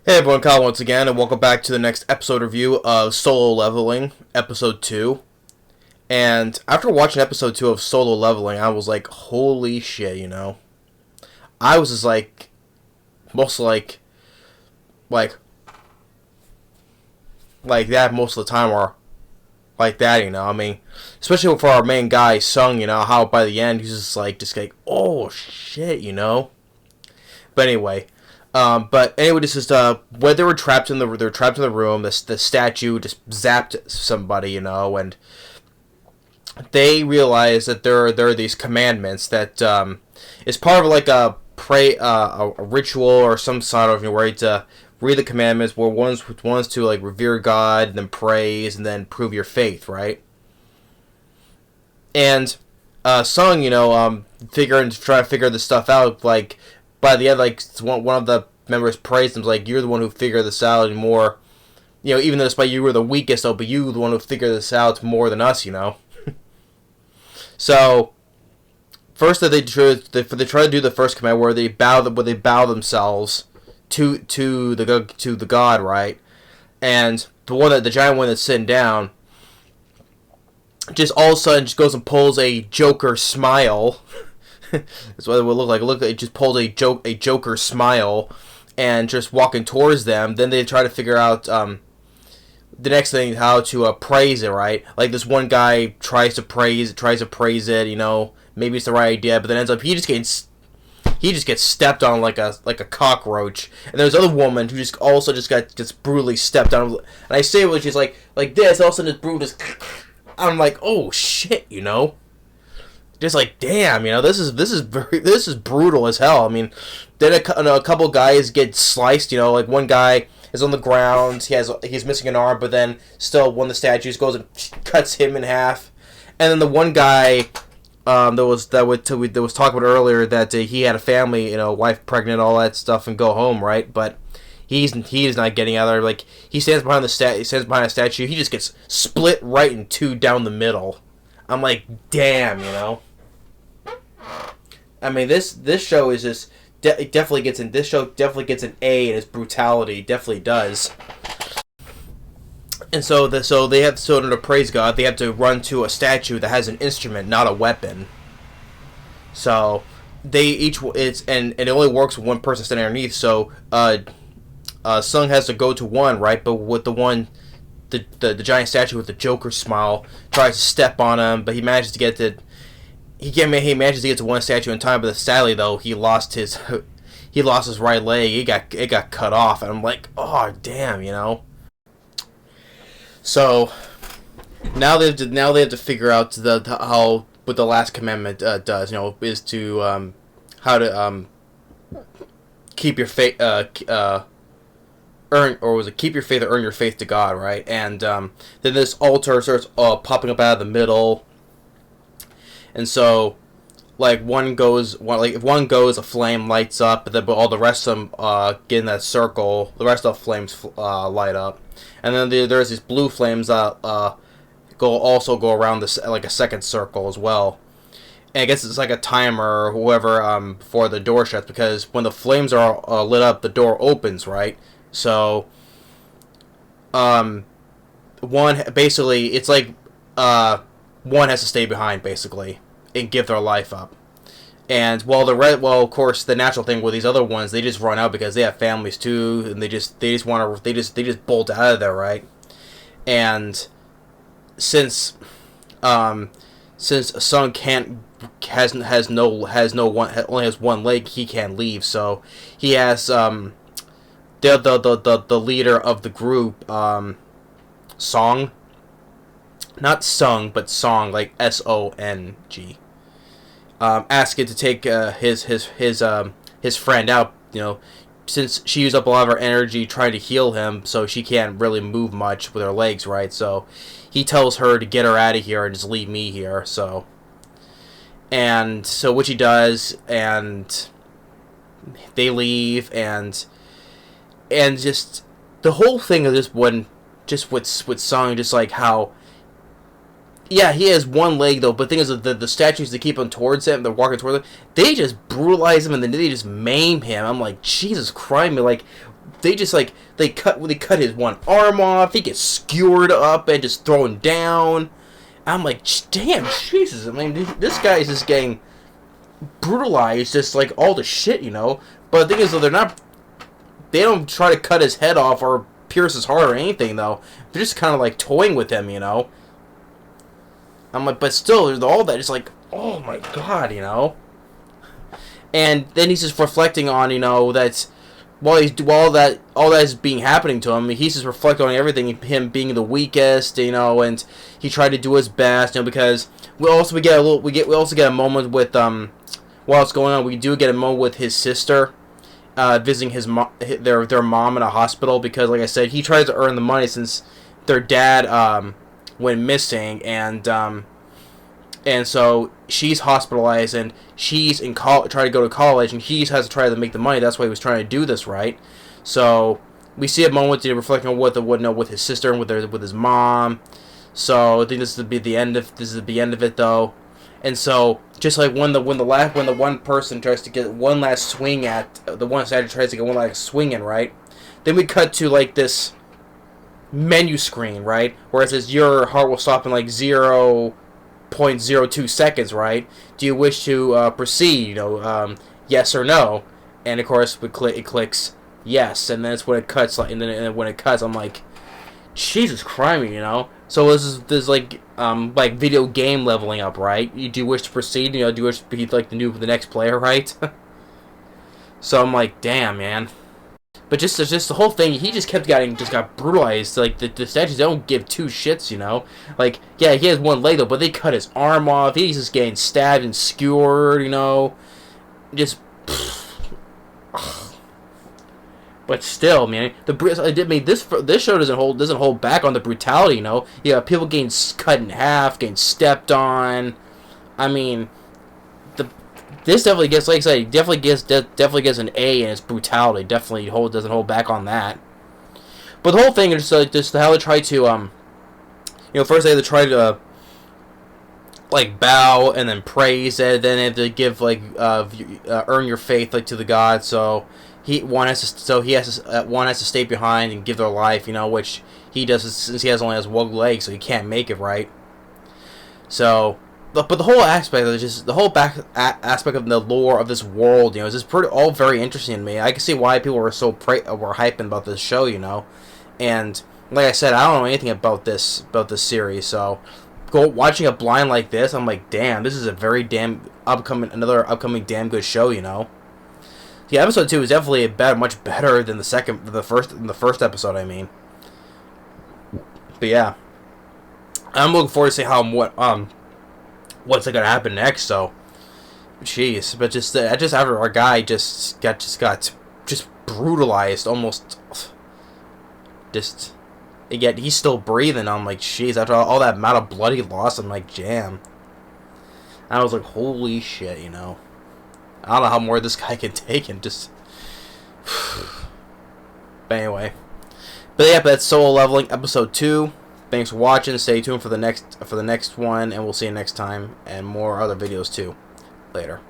Hey everyone, Kyle once again, and welcome back to the next episode review of Solo Leveling, Episode 2. And after watching Episode 2 of Solo Leveling, I was like, holy shit, I was just like, most like, like that most of the time, or like that, I mean, especially for our main guy, Sung, how by the end, he's just like, oh shit. But anyway, this is when they were trapped in the room. The statue just zapped somebody, and they realized that there are these commandments that is part of like a ritual or some sort of way to read the commandments. Where one's to like revere God, and then praise, and then prove your faith, right? And Sung, trying to figure this stuff out, like by the end, like one of the members praised him, like, you're the one who figured this out and more, even though despite you were the weakest, though, but you were the one who figured this out more than us. So first they try to do the first command where they bow themselves to the god, right? And the giant one that's sitting down just all of a sudden just goes and pulls a Joker smile. That's what it would look like. It just pulled a Joker smile, and just walking towards them. Then they try to figure out the next thing, how to praise it, right? Like this one guy tries to praise it. Maybe it's the right idea, but then ends up he just gets stepped on like a cockroach. And there's another woman who just also gets brutally stepped on. And I say it when she's like this, all of a sudden this broom just. I'm like, oh shit, Just like, damn, this is brutal as hell. I mean, then a couple guys get sliced. Like one guy is on the ground. He's missing an arm, but then still one of the statues goes and cuts him in half. And then the one guy that was talking about earlier, that he had a family, wife pregnant, all that stuff, and go home, right? But he is not getting out of there. Like he stands behind a statue. He just gets split right in two down the middle. I'm like, damn, I mean, this show is just definitely gets in. This show definitely gets an A in its brutality. Definitely does. And so they have to praise God. They have to run to a statue that has an instrument, not a weapon. So it only works with one person standing underneath. So Sung has to go to one, right? But with the one, the giant statue with the Joker smile tries to step on him, but he manages to get to. He manages to get to one statue in time, but sadly though he lost his right leg. It got cut off, and I'm like, oh damn, So now they have to figure out how what the last commandment does. Is to how to keep your faith keep your faith or earn your faith to God, right? And then this altar starts popping up out of the middle. And so, like, if one goes, a flame lights up, but all the rest of them get in that circle. The rest of the flames light up, and then there's these blue flames that go around this like a second circle as well. And I guess it's like a timer or whoever before the door shuts, because when the flames are lit up, the door opens, right? So, one basically it's like one has to stay behind basically and give their life up. And of course, the natural thing with these other ones, they just run out because they have families too, and they just bolt out of there, right? And since Sung only has one leg, he can't leave, so he has the leader of the group, Song, not Sung, but Song, like Song, ask it to take his friend out. Since she used up a lot of her energy trying to heal him, so she can't really move much with her legs, right? So he tells her to get her out of here and just leave me here. So which he does, and they leave, and just the whole thing of this one, just with Song, just like how. Yeah, he has one leg though, but the thing is, the statues that keep him towards him, they're walking towards him, they just brutalize him and then they just maim him. I'm like, Jesus Christ, like, they just like they cut his one arm off. He gets skewered up and just thrown down. I'm like, damn, Jesus. I mean, this guy is just getting brutalized, just like all the shit, you know. But the thing is, though, they don't try to cut his head off or pierce his heart or anything, though. They're just kind of like toying with him, you know. I'm like, but still, there's all that. It's like, oh my God, you know. And then he's just reflecting on, you know, that while all that is being happening to him, he's just reflecting on everything, him being the weakest, you know, and he tried to do his best, you know, because we also get a moment with while it's going on, we do get a moment with his sister visiting their mom in a hospital, because like I said, he tries to earn the money since their dad went missing, and so she's hospitalized, and she's trying to go to college, and he has to try to make the money. That's why he was trying to do this, right? So we see a moment reflecting on with his sister and with his mom. So I think this is the end of it, though. And so just like when the one person tries to get one last swing at the one side tries to get one last swing in, right? Then we cut to like this menu screen, right, where it says your heart will stop in like 0.02 seconds, right? Do you wish to proceed? You know, yes or no? And of course, it clicks yes, and then it's when it cuts. And then when it cuts, I'm like, Jesus Christ, you know. So this is like video game leveling up, right? Do you wish to proceed? You know, do you wish to be like the next player, right? So I'm like, damn, man. But just the whole thing, he just got brutalized. Like the statues don't give two shits, you know. Like, yeah, he has one leg though, but they cut his arm off. He's just getting stabbed and skewered, you know. Just, but still, man, this show doesn't hold back on the brutality, you know. You got people getting cut in half, getting stepped on. I mean, this definitely gets, like I said, definitely gets an A in its brutality. Definitely doesn't hold back on that. But the whole thing is just how they try to, you know, first they have to try to like bow and then praise, and then they have to give like earn your faith like to the god. So one has to stay behind and give their life, you know, which he does since he only has one leg, so he can't make it, right. So. But the whole aspect of it, just the whole aspect of the lore of this world, you know, is just all very interesting to me. I can see why people were were hyping about this show, you know. And like I said, I don't know anything about this series, so watching it blind like this, I'm like, damn, this is a very another upcoming damn good show, you know. Yeah, episode 2 is definitely much better than the first episode. I mean, but yeah, I'm looking forward to see what's gonna happen next. So, jeez, but just after our guy just got brutalized, almost, just, yet he's still breathing. I'm like, jeez, after all that amount of blood he lost, I'm like, damn. I was like, holy shit, you know. I don't know how more this guy can take, and just. But anyway, but yeah, that's Solo Leveling episode 2. Thanks for watching. Stay tuned for the next one, and we'll see you next time, and more other videos too. Later.